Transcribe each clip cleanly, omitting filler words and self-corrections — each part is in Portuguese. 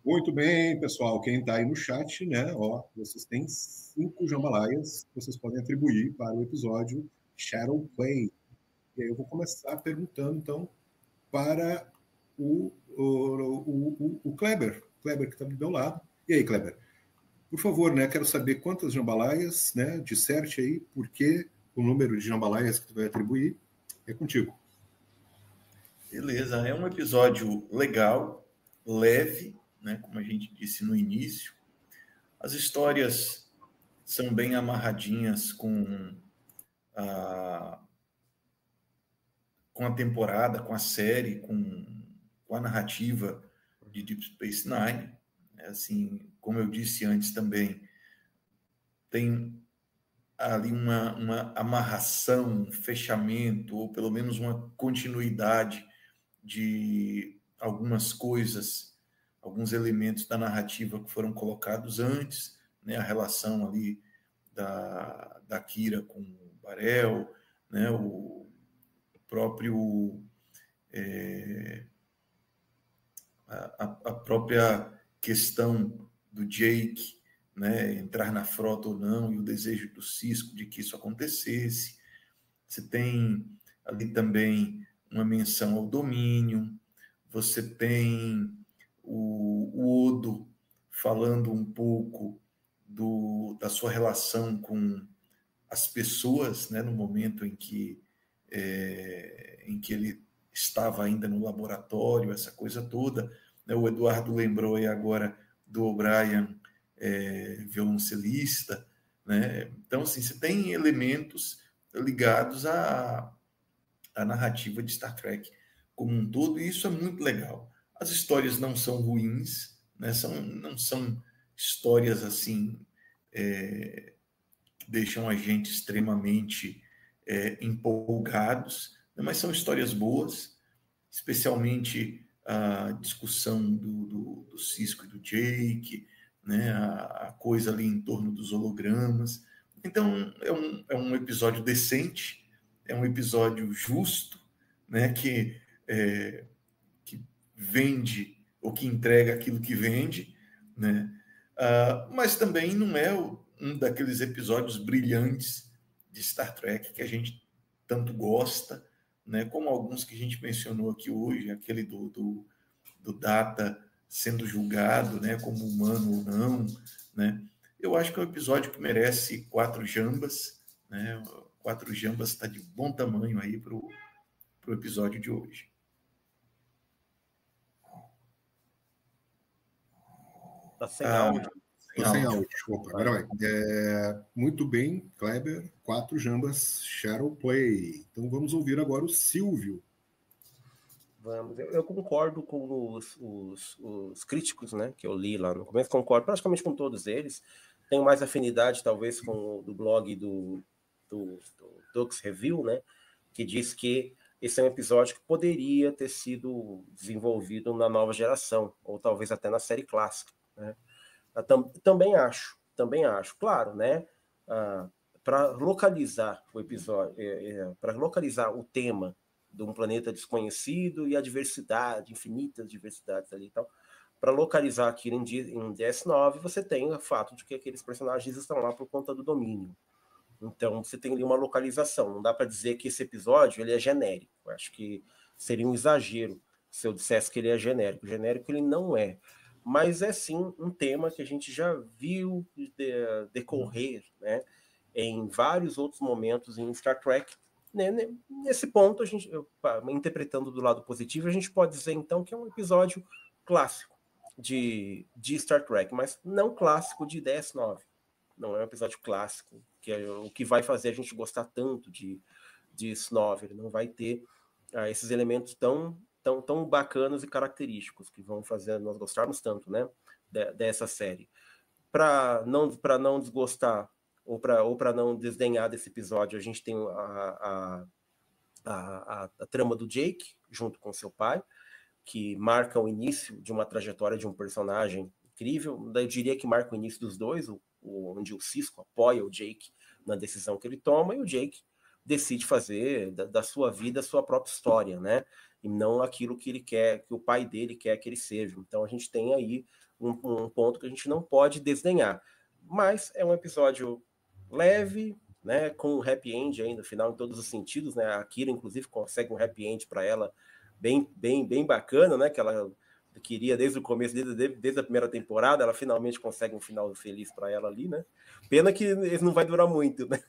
Muito bem, pessoal. Quem está aí no chat, né? Ó, vocês têm 5 jambalaias que vocês podem atribuir para o episódio Shadow Play. E aí eu vou começar perguntando, então, para o Kleber. Kleber que está do meu lado. E aí, Kleber? Por favor, né? Quero saber quantas jambalaias, né? Disserte aí por que o número de jambalaias que tu vai atribuir. É contigo. Beleza, é um episódio legal, leve, né? Como a gente disse no início. As histórias são bem amarradinhas a, com a temporada, com a série, com a narrativa de Deep Space Nine. Assim, como eu disse antes também, tem ali uma amarração, um fechamento, ou pelo menos uma continuidade de algumas coisas, alguns elementos da narrativa que foram colocados antes, né? A relação ali da Kira com o Barel, né? O próprio a própria questão do Jake, né, entrar na frota ou não, e o desejo do Sisko de que isso acontecesse. Você tem ali também uma menção ao domínio, você tem o Odo falando um pouco da sua relação com as pessoas, né, no momento em que ele estava ainda no laboratório, essa coisa toda. Né? O Eduardo lembrou aí agora do O'Brien, violoncelista. Né? Então, assim, você tem elementos ligados à narrativa de Star Trek como um todo, e isso é muito legal. As histórias não são ruins, né? Não são histórias assim que deixam a gente extremamente empolgados, né? Mas são histórias boas, especialmente a discussão do Sisko e do Jake, né? A coisa ali em torno dos hologramas. Então, é um episódio decente, é um episódio justo, né? Que vende ou que entrega aquilo que vende, né? Mas também não é um daqueles episódios brilhantes de Star Trek que a gente tanto gosta, né? Como alguns que a gente mencionou aqui hoje, aquele do Data sendo julgado, né? Como humano ou não, né? Eu acho que é um episódio que merece 4 jambas, né? 4 jambas está de bom tamanho aí para o episódio de hoje. Tá sem áudio. Sem áudio. Opa, agora vai. Muito bem, Kleber. 4 jambas, Shadow Play. Então vamos ouvir agora o Silvio. Vamos. Eu concordo com os críticos, né, que eu li lá no começo. Concordo praticamente com todos eles. Tenho mais afinidade, talvez, com o do blog do Dux Review, né, que diz que esse é um episódio que poderia ter sido desenvolvido na nova geração, ou talvez até na série clássica, né? Também acho. Claro, né? Para localizar o episódio, para localizar o tema de um planeta desconhecido e a diversidade, infinitas diversidades ali e tal, para localizar aquilo em DS9, você tem o fato de que aqueles personagens estão lá por conta do domínio. Então, você tem ali uma localização. Não dá para dizer que esse episódio ele é genérico. Eu acho que seria um exagero se eu dissesse que ele é genérico. Genérico ele não é. Mas é sim um tema que a gente já viu decorrer, né, em vários outros momentos em Star Trek. Nesse ponto, interpretando do lado positivo, a gente pode dizer então que é um episódio clássico de Star Trek, mas não clássico de DS9. Não é um episódio clássico, que é o que vai fazer a gente gostar tanto de DS9. Ele não vai ter esses elementos tão bacanas e característicos que vão fazer nós gostarmos tanto, né, dessa série. Para não desgostar ou para não desdenhar desse episódio, a gente tem a trama do Jake junto com seu pai, que marca o início de uma trajetória de um personagem incrível. Eu diria que marca o início dos dois, onde o Sisko apoia o Jake na decisão que ele toma, e o Jake decide fazer da sua vida a sua própria história, né? E não aquilo que ele quer, que o pai dele quer que ele seja. Então a gente tem aí um ponto que a gente não pode desdenhar. Mas é um episódio leve, né, com um happy end aí no final em todos os sentidos, né? A Kira, inclusive, consegue um happy end para ela bem bacana, né? Que ela queria desde o começo, desde a primeira temporada, ela finalmente consegue um final feliz para ela ali, né? Pena que ele não vai durar muito, né?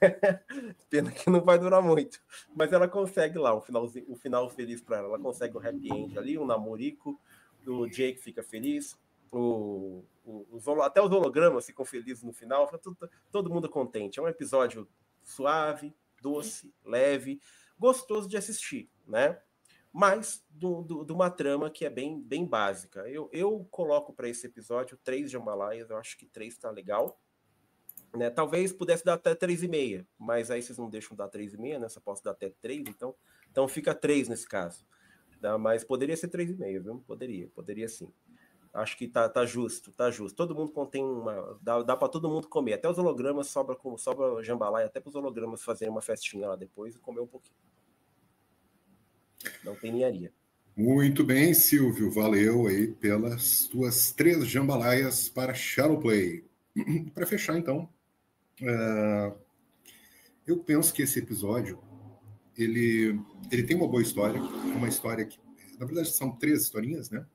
Pena que não vai durar muito. Mas ela consegue lá um final feliz para ela. Ela consegue um happy end ali, um namorico, o Jake fica feliz, até os hologramas ficam felizes no final, todo mundo contente. É um episódio suave, doce, leve, gostoso de assistir, né? Mas de uma trama que é bem básica. Eu coloco para esse episódio 3 jambalaias, eu acho que 3 tá legal. Né? Talvez pudesse dar até 3,5, mas aí vocês não deixam dar 3,5, né? Só posso dar até 3, então fica 3 nesse caso. Mas poderia ser 3,5, viu? Poderia sim. Acho que tá justo. Todo mundo contém dá para todo mundo comer. Até os hologramas sobra jambalaya, até para os hologramas fazerem uma festinha lá depois e comer um pouquinho. Não tem ninharia. Muito bem, Silvio. Valeu aí pelas tuas 3 jambalaias para Shadowplay. Para fechar, então, eu penso que esse episódio ele tem uma boa história, uma história que, na verdade, são 3 historinhas, né?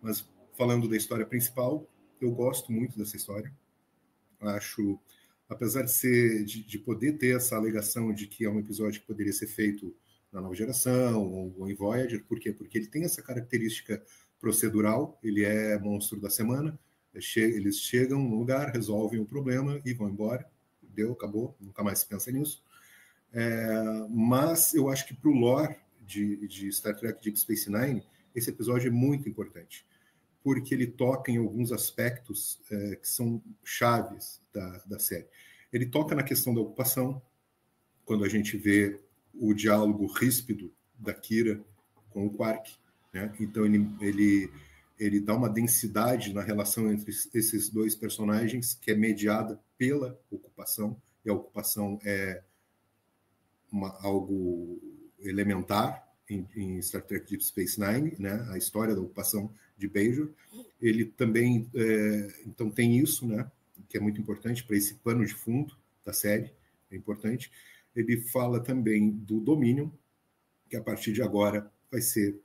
Mas falando da história principal, eu gosto muito dessa história. Acho, apesar de poder ter essa alegação de que é um episódio que poderia ser feito na Nova Geração ou em Voyager, por quê? Porque ele tem essa característica procedural, ele é monstro da semana, eles chegam no lugar, resolvem o problema e vão embora. Deu, acabou, nunca mais se pensa nisso. Mas eu acho que para o lore de Star Trek Deep Space Nine, esse episódio é muito importante, porque ele toca em alguns aspectos que são chaves da série. Ele toca na questão da ocupação, quando a gente vê o diálogo ríspido da Kira com o Quark, né? Então ele dá uma densidade na relação entre esses 2 personagens que é mediada pela ocupação, e a ocupação é algo elementar em Star Trek Deep Space Nine, né? A história da ocupação de Bajor. Ele também então tem isso, né? Que é muito importante para esse pano de fundo da série, é importante. Ele fala também do Dominion, que a partir de agora vai ser,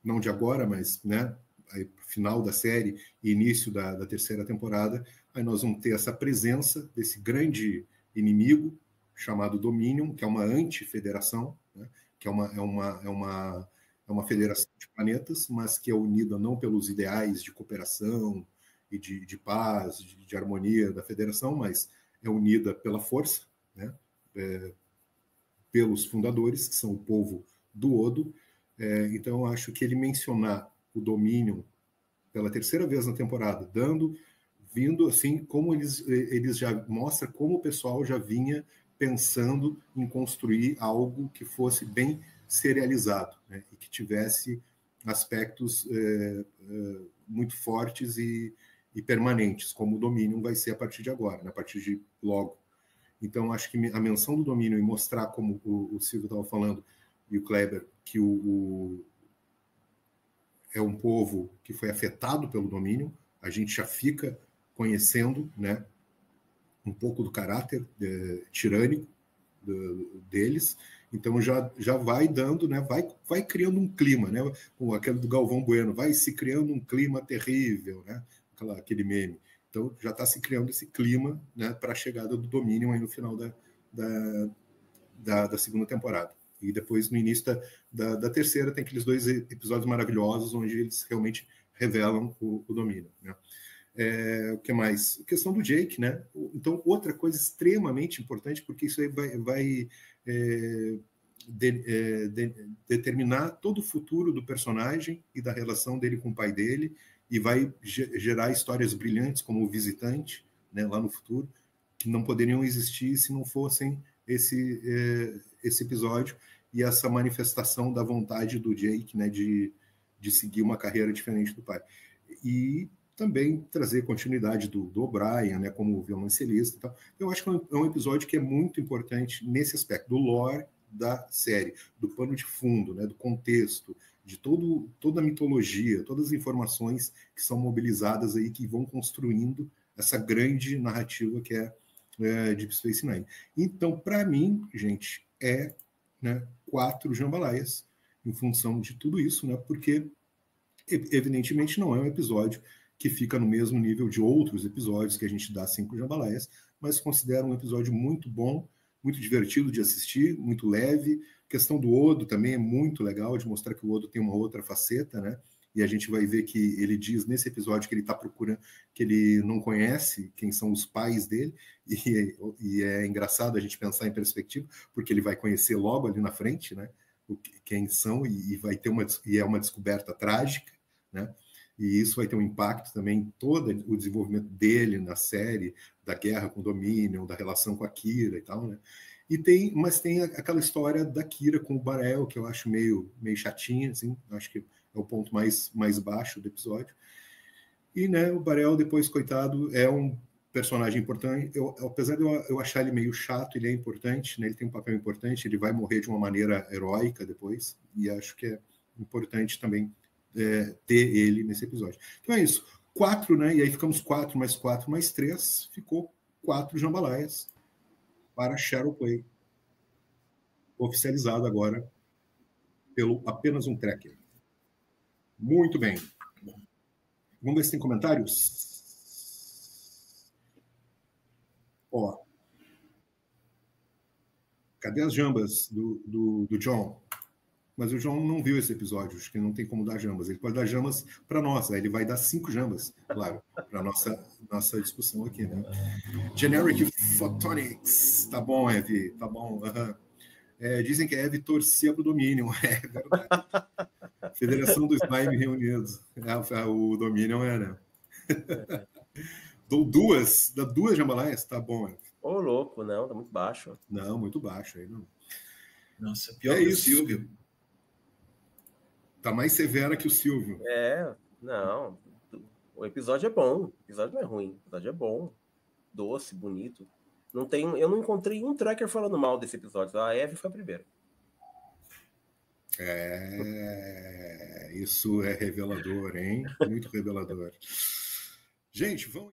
não de agora, mas, né, aí, final da série e início da 3ª temporada, aí nós vamos ter essa presença desse grande inimigo chamado Dominion, que é uma anti-federação, né, que é uma federação de planetas, mas que é unida não pelos ideais de cooperação e de paz, de harmonia da federação, mas é unida pela força, né, pelos fundadores, que são o povo do Odo. Então, eu acho que ele mencionar o Dominion pela 3ª vez na temporada, vindo assim, como eles já mostra como o pessoal já vinha pensando em construir algo que fosse bem serializado, né, e que tivesse aspectos muito fortes e permanentes, como o Dominion vai ser a partir de agora, né, a partir de logo. Então, acho que a menção do Domínio e mostrar, como o Silvio estava falando, e o Kleber, que é um povo que foi afetado pelo Domínio, a gente já fica conhecendo, né, um pouco do caráter tirânico deles, então já vai dando, né, vai criando um clima, né, como aquele do Galvão Bueno, vai se criando um clima terrível, né, aquele meme. Então, já está se criando esse clima, né, para a chegada do Dominion aí no final da 2ª temporada. E depois, no início da 3ª, tem aqueles 2 episódios maravilhosos onde eles realmente revelam o Dominion, né? O que mais? A questão do Jake, né? Então, outra coisa extremamente importante, porque isso aí vai determinar todo o futuro do personagem e da relação dele com o pai dele, e vai gerar histórias brilhantes como o Visitante, né, lá no futuro, que não poderiam existir se não fossem esse episódio e essa manifestação da vontade do Jake, né, de seguir uma carreira diferente do pai. E também trazer continuidade do O'Brien, né, como violoncelista e tal. Eu acho que é um episódio que é muito importante nesse aspecto, do lore da série, do pano de fundo, né, do contexto, de toda a mitologia, todas as informações que são mobilizadas aí, que vão construindo essa grande narrativa que é Deep Space Nine. Então, para mim, gente, né, 4 jambalaias em função de tudo isso, né, porque evidentemente não é um episódio que fica no mesmo nível de outros episódios que a gente dá 5 jambalaias, mas considero um episódio muito bom, muito divertido de assistir, muito leve. A questão do Odo também é muito legal, de mostrar que o Odo tem uma outra faceta, né? E a gente vai ver que ele diz nesse episódio que ele está procurando, que ele não conhece quem são os pais dele, e é engraçado a gente pensar em perspectiva, porque ele vai conhecer logo ali na frente, né? Quem são, e vai ter e é uma descoberta trágica, né? E isso vai ter um impacto também em todo o desenvolvimento dele na série, da guerra com o Dominion, da relação com a Kira e tal, né? Mas tem aquela história da Kira com o Barel, que eu acho meio chatinha, assim, acho que é o ponto mais baixo do episódio. E, né, o Barel, depois, coitado, é um personagem importante. Apesar de eu achar ele meio chato, ele é importante, né? Ele tem um papel importante, ele vai morrer de uma maneira heróica depois, e acho que é importante também ter ele nesse episódio. Então é isso. 4, né? E aí ficamos 4 mais 3, ficou 4 jambalaias para Shadow Play. Oficializado agora pelo apenas um tracker. Muito bem. Vamos ver se tem comentários. Ó. Cadê as jambas do John? Mas o João não viu esse episódio, acho que não tem como dar jambas. Ele pode dar jambas para nós, aí ele vai dar 5 jambas, claro, para nossa discussão aqui, né? Generic Photonics. Tá bom, Eve, tá bom. Dizem que a Eve torcia pro Dominion. É verdade. Federação do Slime reunidos. O Dominion era. Dá 2 jambalaias? Tá bom, Eve. Ô, louco, não, tá muito baixo. Não, muito baixo aí, não. Nossa, pior que o Silvio. Tá mais severa que o Silvio. Não. O episódio é bom. O episódio não é ruim. O episódio é bom. Doce, bonito. Eu não encontrei um tracker falando mal desse episódio. A Eve foi a primeira. Isso é revelador, hein? Muito revelador. Gente, vamos.